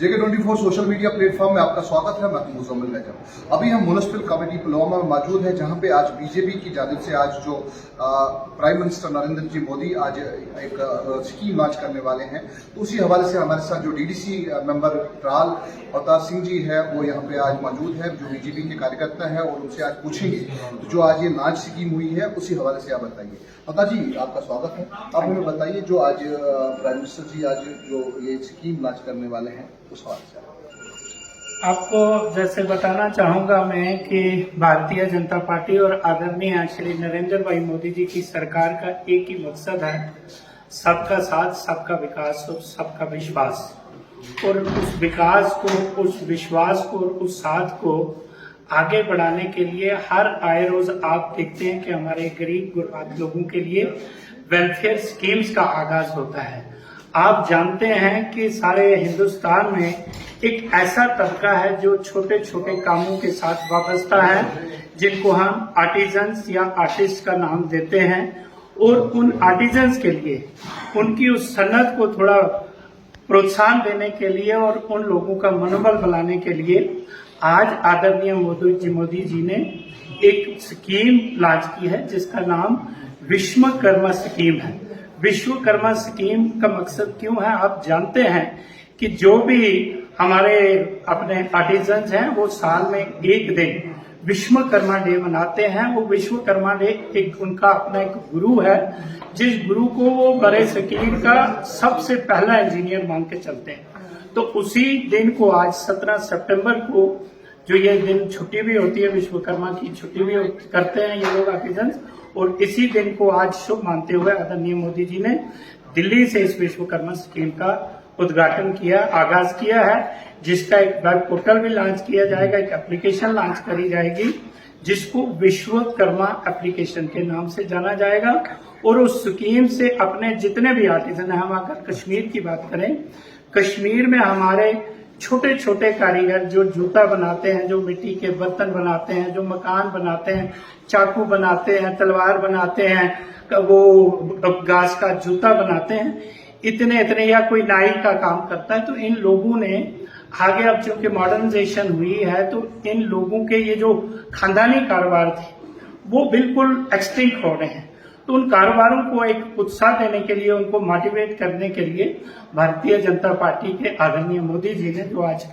JK24 social media platform में आपका स्वागत है। मैं मुजम्मिल रजब। अभी हम म्युनिसिपल कमेटी पुलवामा में मौजूद हैं, जहां पे आज बीजेपी की जानिब से आज जो प्राइम मिनिस्टर नरेंद्र जी मोदी आज एक स्कीम लॉन्च करने वाले हैं, तो उसी हवाले से हमारे साथ जो डीडीसी मेंबर ट्राल अवतार सिंह जी है वो यहाँ पे आज मौजूद है, जो बीजेपी के कार्यकर्ता है, और उनसे आज पूछेंगे जो आज ये लॉन्च स्कीम हुई है उसी हवाले से आप बताइए। अवतार जी, आपका स्वागत है। आप हमें बताइए जो आज प्राइम मिनिस्टर जी आज जो ये स्कीम लॉन्च करने वाले हैं उस हवाले से आपको जैसे बताना चाहूंगा मैं कि भारतीय जनता पार्टी और आदरणीय श्री नरेंद्र भाई मोदी जी की सरकार का एक ही मकसद है, सबका साथ, सबका विकास और सबका विश्वास। और उस विकास को, उस विश्वास को, उस साथ को आगे बढ़ाने के लिए हर आए रोज आप देखते हैं कि हमारे गरीब गुरबात लोगों के लिए वेलफेयर स्कीम्स का आगाज होता है। आप जानते हैं कि सारे हिंदुस्तान में एक ऐसा तबका है जो छोटे छोटे कामों के साथ वाबस्ता है, जिनको हम आर्टिजन्स या आर्टिस्ट का नाम देते हैं। और उन आर्टिजन्स के लिए उनकी उस सन्नत को थोड़ा प्रोत्साहन देने के लिए और उन लोगों का मनोबल बढ़ाने के लिए आज आदरणीय मोदी जी ने एक स्कीम लॉन्च की है, जिसका नाम विश्वकर्मा स्कीम है। विश्वकर्मा स्कीम का मकसद क्यों है, आप जानते हैं कि जो भी हमारे अपने आर्टिजन्स हैं वो साल में एक दिन विश्वकर्मा डे मनाते हैं। वो विश्वकर्मा डे एक उनका अपना एक गुरु है, जिस गुरु को वो बड़े शकीर का सबसे पहला इंजीनियर मान के चलते हैं। तो उसी दिन को आज 17 सितंबर को जो ये दिन छुट्टी भी होती है, विश्वकर्मा की छुट्टी भी करते हैं ये लोग आर्टिजन्स, और इसी दिन को आज शुभ मानते हुए आदरणीय मोदी जी ने दिल्ली से इस विश्वकर्मा स्कीम का उद्घाटन किया, आगाज किया है, जिसका एक वेब पोर्टल भी लॉन्च किया जाएगा, एक एप्लीकेशन लॉन्च करी जाएगी जिसको विश्वकर्मा एप्लीकेशन के नाम से जाना जाएगा। और उस स्कीम से अपने जितने भी आर्टिजन हैं, हम अगर कश्मीर की बात करें, कश्मीर में हमारे छोटे छोटे कारीगर जो जूता बनाते हैं, जो मिट्टी के बर्तन बनाते हैं, जो मकान बनाते हैं, चाकू बनाते हैं, तलवार बनाते हैं, वो घास का जूता बनाते हैं, इतने या कोई नाई का काम करता है, तो इन लोगों ने आगे अब चूंकि मॉडर्नाइजेशन हुई है तो इन लोगों के ये जो खानदानी कारोबार थे वो बिल्कुल एक्सटिंक्ट हो रहे हैं। तो उन कारोबारों को एक उत्साह देने के लिए, उनको मोटिवेट करने के लिए भारतीय जनता पार्टी के आदरणीय मोदी जी ने, जो आज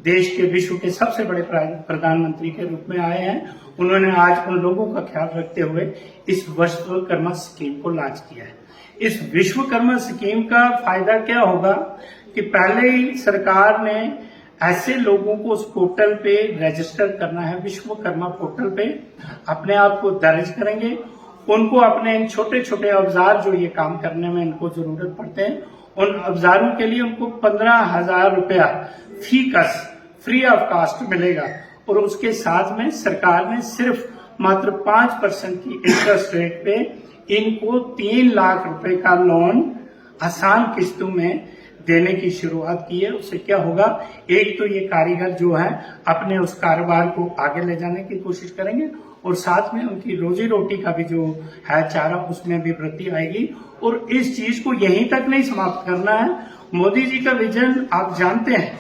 देश के विश्व के सबसे बड़े प्रधानमंत्री के रूप में आए हैं, उन्होंने आज उन लोगों का ख्याल रखते हुए इस विश्वकर्मा स्कीम को लॉन्च किया है। इस विश्वकर्मा स्कीम का फायदा क्या होगा कि पहले ही सरकार ने ऐसे लोगों को उस पोर्टल पे रजिस्टर करना है, विश्वकर्मा पोर्टल पे अपने आप को दर्ज करेंगे। उनको अपने इन छोटे छोटे औजार जो ये काम करने में इनको जरूरत पड़ते हैं, उन औजारों के लिए उनको 15,000 रुपया फीस फ्री ऑफ कास्ट मिलेगा। और उसके साथ में सरकार ने सिर्फ मात्र 5% की इंटरेस्ट रेट पे इनको 3 लाख रुपए का लोन आसान किस्तों में देने की शुरुआत की है। उससे क्या होगा, एक तो ये कारीगर जो है अपने उस कारोबार को आगे ले जाने की कोशिश करेंगे, और साथ में उनकी रोजी रोटी का भी जो है चारा, उसमें भी वृद्धि आएगी। और इस चीज को यहीं तक नहीं समाप्त करना है। मोदी जी का विजन आप जानते हैं,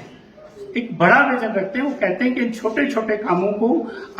एक बड़ा विजन रखते हैं। वो कहते हैं कि इन छोटे छोटे कामों को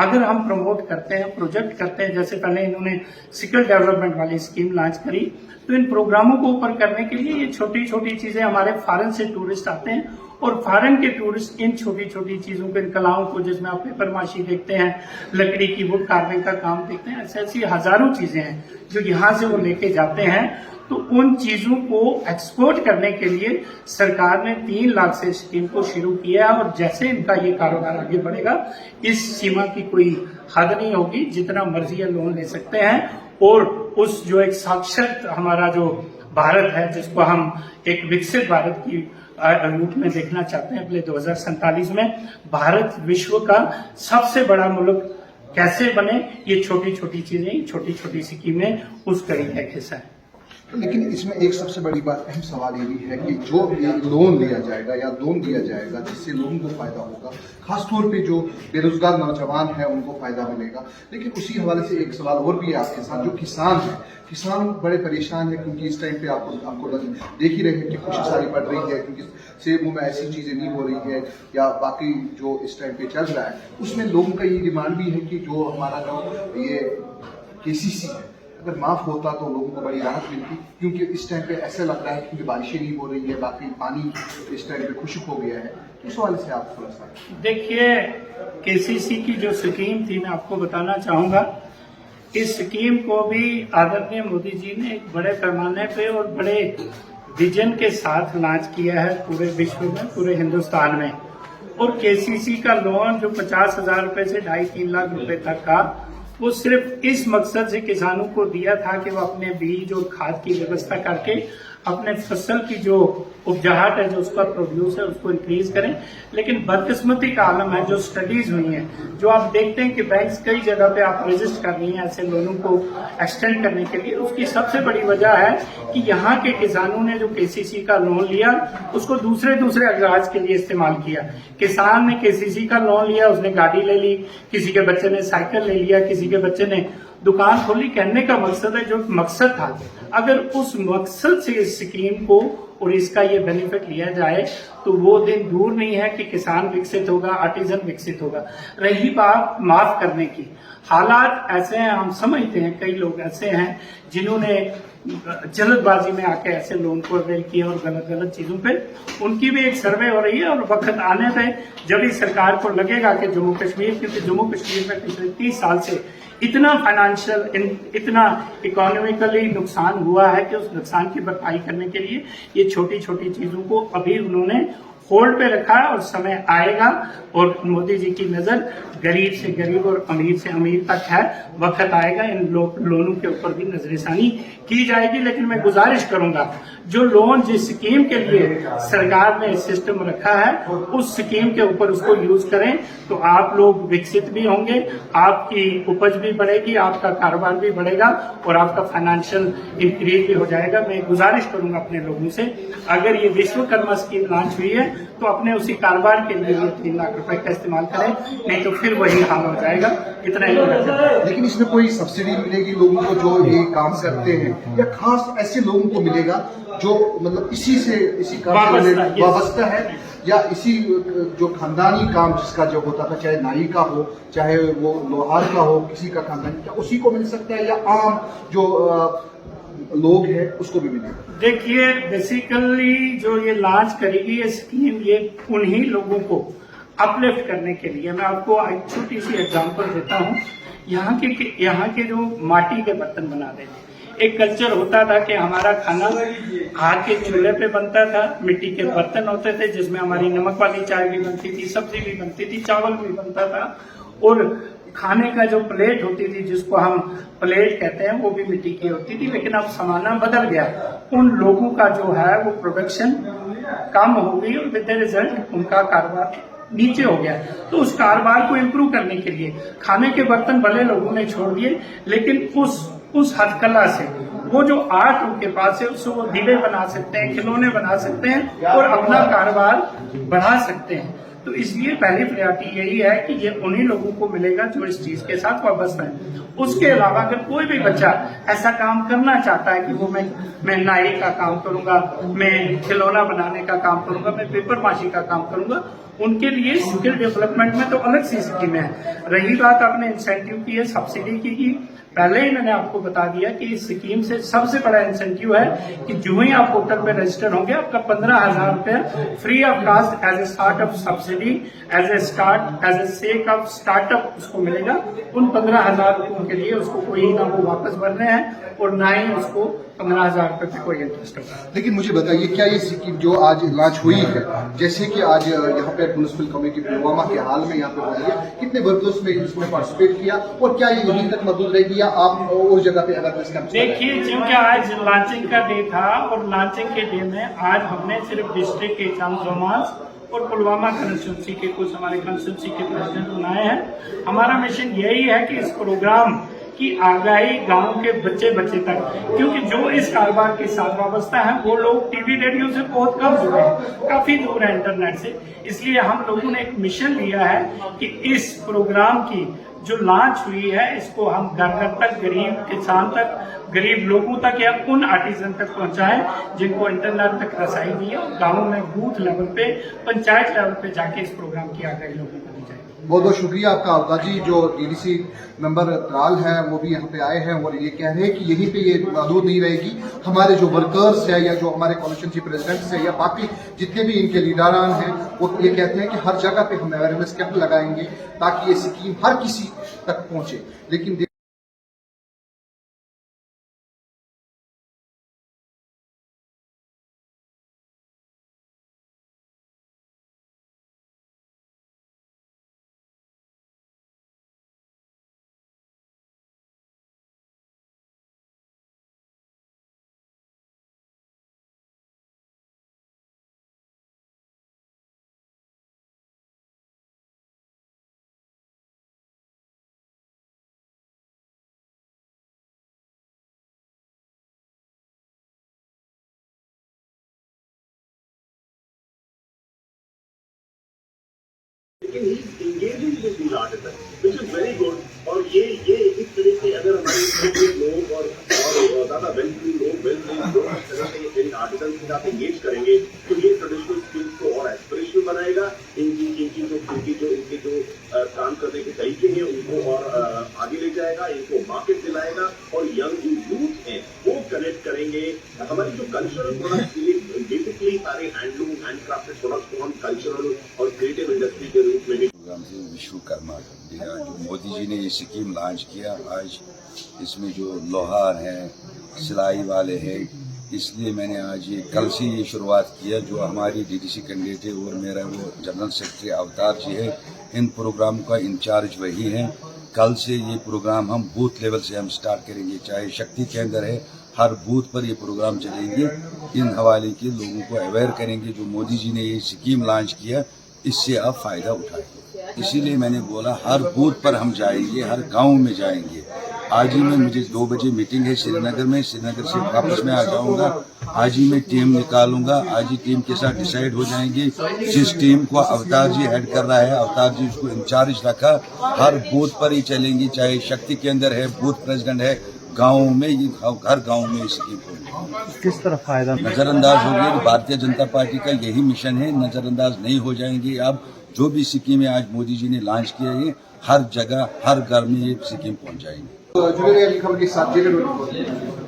अगर हम प्रमोट करते हैं, प्रोजेक्ट करते हैं, जैसे पहले इन्होंने स्किल डेवलपमेंट वाली स्कीम लॉन्च करी, तो इन प्रोग्रामों को ऊपर करने के लिए ये छोटी छोटी चीजें, हमारे फॉरेन से टूरिस्ट आते हैं और फॉरेन के टूरिस्ट इन छोटी छोटी चीजों को, इन कलाओं को, जिसमें आप पेपर माशी देखते हैं, लकड़ी की वुड कार्विंग का काम देखते हैं, ऐसी हजारों चीजें हैं जो यहाँ से वो लेके जाते हैं। तो उन चीजों को एक्सपोर्ट करने के लिए सरकार ने 3 लाख से स्कीम को शुरू किया है। और जैसे इनका ये कारोबार आगे बढ़ेगा, इस सीमा की कोई हद नहीं होगी, जितना मर्जी ये लोन ले सकते हैं। और उस जो एक साक्षर हमारा जो भारत है, जिसको हम एक विकसित भारत की रूप में देखना चाहते हैं, अगले 2047 में भारत विश्व का सबसे बड़ा मुल्क कैसे बने, ये छोटी छोटी चीजें, छोटी छोटी स्कीमें उस कड़ी का हिस्सा है। लेकिन इसमें एक सबसे बड़ी बात, अहम सवाल ये भी है कि जो ये लोन लिया जाएगा या लोन दिया जाएगा जिससे लोगों को फायदा होगा, खासतौर पे जो बेरोजगार नौजवान है उनको फायदा मिलेगा। लेकिन उसी हवाले से एक सवाल और भी है आपके साथ, जो किसान है, किसान बड़े परेशान है क्योंकि इस टाइम पे आपको देख ही रहे हैं कि खुशी सारी बढ़ रही है, क्योंकि सेबों में ऐसी चीजें नहीं हो रही है या बाकी जो इस टाइम पे चल रहा है, उसमें लोगों का ये डिमांड भी है कि जो हमारा जो ये KCC है अगर माफ होता तो लोगों को बड़ी राहत मिलती, क्योंकि इस टाइम पे ऐसा लग रहा है क्योंकि बारिशें नहीं हो रही है, बाकी पानी इस टाइम पे खुश्क हो गया है। इस हवाले से आप थोड़ा सा देखिए, KCC की जो स्कीम थी मैं आपको बताना चाहूंगा, इस स्कीम को भी आदरणीय मोदी जी ने एक बड़े पैमाने पे और बड़े विजन के साथ लॉन्च किया है पूरे विश्व में, पूरे हिंदुस्तान में। और KCC का लोन जो 50,000 रुपए से 2.5-3 लाख रुपए तक का, वो सिर्फ इस मकसद से किसानों को दिया था कि वो अपने बीज और खाद की व्यवस्था करके अपने फसल की जो उपजाहट है, जो उसका प्रोड्यूस है, उसको इंक्रीज करें। लेकिन बदकिस्मती का आलम है, जो स्टडीज हुई हैं, जो आप देखते हैं कि बैंक्स कई जगह पे आप रजिस्टर कर रही हैं ऐसे लोनों को एक्सटेंड करने के लिए, उसकी सबसे बड़ी वजह है कि यहाँ के किसानों ने जो KCC का लोन लिया उसको दूसरे अगराज के लिए इस्तेमाल किया। किसान ने KCC का लोन लिया, उसने गाड़ी ले ली, किसी के बच्चे ने साइकिल ले लिया, किसी के बच्चे ने दुकान खोली। कहने का मकसद है, जो मकसद था, अगर उस मकसद से इस स्कीम को और इसका ये बेनिफिट लिया जाए तो वो दिन दूर नहीं है कि किसान विकसित होगा, आर्टिजन विकसित होगा। रही बात माफ करने की, हालात ऐसे हैं, हम समझते हैं कई लोग ऐसे हैं जिन्होंने जल्दबाजी में आके ऐसे लोन को अवेल किया और गलत चीजों पे, उनकी भी एक सर्वे हो रही है। और वक्त आने पे जब इस सरकार को लगेगा कि जम्मू कश्मीर, क्योंकि जम्मू कश्मीर में पिछले 30 साल से इतना फाइनेंशियल, इतना इकोनॉमिकली नुकसान हुआ है कि उस नुकसान की भरपाई करने के लिए ये छोटी छोटी चीजों को अभी उन्होंने होल्ड पे रखा है। और समय आएगा और मोदी जी की नजर गरीब से गरीब और अमीर से अमीर तक है। वक्त आएगा, इन लोनों के ऊपर भी नजरसानी की जाएगी। लेकिन मैं गुजारिश करूंगा, जो लोन जिस स्कीम के लिए सरकार ने सिस्टम रखा है, उस स्कीम के ऊपर उसको यूज करें तो आप लोग विकसित भी होंगे, आपकी उपज भी बढ़ेगी, आपका कारोबार भी बढ़ेगा और आपका फाइनेंशियल इंक्रीज भी हो जाएगा। मैं गुजारिश करूंगा अपने लोगों से, अगर ये विश्वकर्मा स्कीम लॉन्च हुई है तो अपने उसी कारोबार के लिए 3 लाख रुपए का इस्तेमाल करें, नहीं तो फिर वही हाल हो जाएगा। इतना ही लेकिन इसमें कोई सब्सिडी मिलेगी लोगों को जो ये काम करते हैं, या खास ऐसे लोगों को मिलेगा जो मतलब इसी काम से वाबस्ता है, या इसी जो खानदानी काम जिसका जो होता था, चाहे नाई का हो, चाहे वो लोहार का हो, किसी का खानदानी, क्या उसी को मिल सकता है या आम जो लोग हैं उसको भी मिलेगा? देखिए, बेसिकली जो ये लॉन्च करेगी ये स्कीम, ये उन्हीं लोगों को अपलिफ्ट करने के लिए, मैं आपको एक छोटी सी एग्जांपल देता हूँ। यहाँ के जो माटी के बर्तन बना देते, एक कल्चर होता था कि हमारा खाना हाथ के चूल्हे पे बनता था, मिट्टी के बर्तन होते थे जिसमें हमारी नमक वाली चाय भी बनती थी, सब्जी भी बनती थी, चावल भी बनता था, और खाने का जो प्लेट होती थी जिसको हम प्लेट कहते हैं वो भी मिट्टी की होती थी। लेकिन अब जमाना बदल गया, उन लोगों का जो है वो प्रोडक्शन कम हो गई और विद द रिजल्ट उनका कारोबार नीचे हो गया। तो उस कारोबार को इम्प्रूव करने के लिए खाने के बर्तन भले लोगों ने छोड़ दिए, लेकिन उस हथकला से वो जो आर्ट उनके पास है उससे वो दीवे बना सकते हैं, खिलौने बना सकते हैं और अपना कारोबार बढ़ा सकते हैं। तो इसलिए पहली प्रायोरिटी यही है कि ये उन्हीं लोगों को मिलेगा जो इस चीज के साथ वाबस्ता है। उसके अलावा अगर कोई भी बच्चा ऐसा काम करना चाहता है कि वो मैं नाई का काम करूंगा, मैं खिलौना बनाने का काम करूंगा, मैं पेपर माशी का काम करूंगा, उनके लिए स्किल डेवलपमेंट में तो अलग सी स्कीम है। रही बात आपने इंसेंटिव की है, सब्सिडी की पहले ही मैंने आपको बता दिया कि इस स्कीम से सबसे बड़ा इंसेंटिव है कि जो ही आप पोर्टल पे रजिस्टर होंगे आपका 15,000 रुपए free of cost as a startup subsidy, as a sake of startup उसको मिलेगा। उन 15,000 रुपयों के लिए उसको कोई ना वो वापस भरने हैं और ना ही उसको 15,000 रुपए पे कोई इंटरेस्ट होगा। लेकिन मुझे बताइए, क्या ये स्कीम जो आज लॉन्च हुई है, जैसे कि आज यहाँ पे म्युनिसिपल कमेटी पुलवामा के हाल में यहाँ पे हुई है, कितने वर्कर्स में इसमें पार्टिसिपेट किया और क्या ये यहीं तक मौजूद रहेगी या आप उस जगह पे अगर इसका? देखिए, क्योंकि आज लॉन्चिंग का डे था और लॉन्चिंग के डे में आज हमने सिर्फ डिस्ट्रिक्ट के चांसोमास और पुलवामा कंस्टिट्यूंसी के कुछ हमारे कंस्टिट्यूंसी के प्रेसिडेंट बनाए हैं। हमारा मिशन यही है कि इस प्रोग्राम की आगाही गांव के बच्चे बच्चे तक, क्योंकि जो इस कारोबार के साथ वाबस्ता है वो लोग टीवी रेडियो से बहुत कम जुड़े हैं, काफी दूर है इंटरनेट से। इसलिए हम लोगों ने एक मिशन लिया है कि इस प्रोग्राम की जो लॉन्च हुई है इसको हम घर घर तक, गरीब किसान तक, गरीब लोगों तक या उन आर्टिजन तक पहुंचाएं जिनको इंटरनेट तक रसाई नहीं है। और गाँव में बूथ लेवल पे, पंचायत लेवल पे जाके इस प्रोग्राम की आगाही लोगों को दी जाएगी। बहुत बहुत शुक्रिया आपका अवतार जी। जो डीडीसी मेंबर त्राल है वो भी यहाँ पे आए हैं और ये कह रहे हैं कि यहीं पे ये महदूद नहीं रहेगी, हमारे जो वर्कर्स है या जो हमारे कॉलेशन के प्रेसिडेंट्स है या बाकी जितने भी इनके लीडरान हैं वो ये कहते हैं कि हर जगह पे हम अवेयरनेस कैंप लगाएंगे ताकि ये स्कीम हर किसी तक पहुंचे। लेकिन लेकिन he engaging with these artist which is very good. और ये इस तरह से अगर हमारे लोग और ज्यादा वेल ट्रेन्ड लोग इस तरह से इन आर्टिस्ट के साथ एंगेज करेंगे तो ये ट्रेडिशनल स्किल्स को और एस्पिरेशनल बनाएगा। इनके जो काम करने के तरीके हैं उनको और आगे ले जाएगा, इनको मार्केट दिलाएगा और यंग जो यूथ हैं वो कनेक्ट करेंगे। हमारी जो कल्चरल प्रोडक्ट्स बेसिकली सारे हैंडलूम हैंडक्राफ्टेड प्रोडक्ट्स को हम कल्चरल और क्रिएटिव इंडस्ट्री के रूप में भी प्रोग्राम से विश्वकर्मा जो मोदी जी ने ये स्कीम लॉन्च किया आज, इसमें जो लोहार हैं, सिलाई वाले हैं, इसलिए मैंने आज ये कल से ये शुरुआत किया। जो हमारी डीडीसी कैंडिडेट है और मेरा वो जनरल सेक्रेटरी अवतार जी है, इन प्रोग्राम का इंचार्ज वही है। कल से ये प्रोग्राम हम बूथ लेवल से हम स्टार्ट करेंगे, चाहे शक्ति केंद्र है, हर बूथ पर ये प्रोग्राम चलेंगे। इन हवाले के लोगों को अवेयर करेंगे जो मोदी जी ने ये स्कीम लॉन्च किया, इससे आप फायदा उठाएंगे। इसीलिए मैंने बोला हर बूथ पर हम जाएंगे, हर गांव में जाएंगे। आज ही में मुझे 2 बजे मीटिंग है श्रीनगर में, श्रीनगर से वापस मैं आ जाऊंगा। आज ही मैं टीम निकालूंगा, आज ही टीम के साथ डिसाइड हो जाएंगे। जिस टीम को अवतार जी हेड कर रहा है, अवतार जी उसको इंचार्ज रखा, हर बूथ पर ही चलेंगी, चाहे शक्ति केंद्र है, बूथ प्रेसिडेंट है, गाँव में ये हर गाँव में इसकी किस तरह फायदा नजरअंदाज होगी। तो भारतीय जनता पार्टी का यही मिशन है, नजरअंदाज नहीं हो जाएंगे। अब जो भी स्कीमें आज मोदी जी ने लॉन्च किया है, हर जगह हर घर में ये स्कीम पहुंच जाएंगे। जुड़े रहिए खबर के साथ।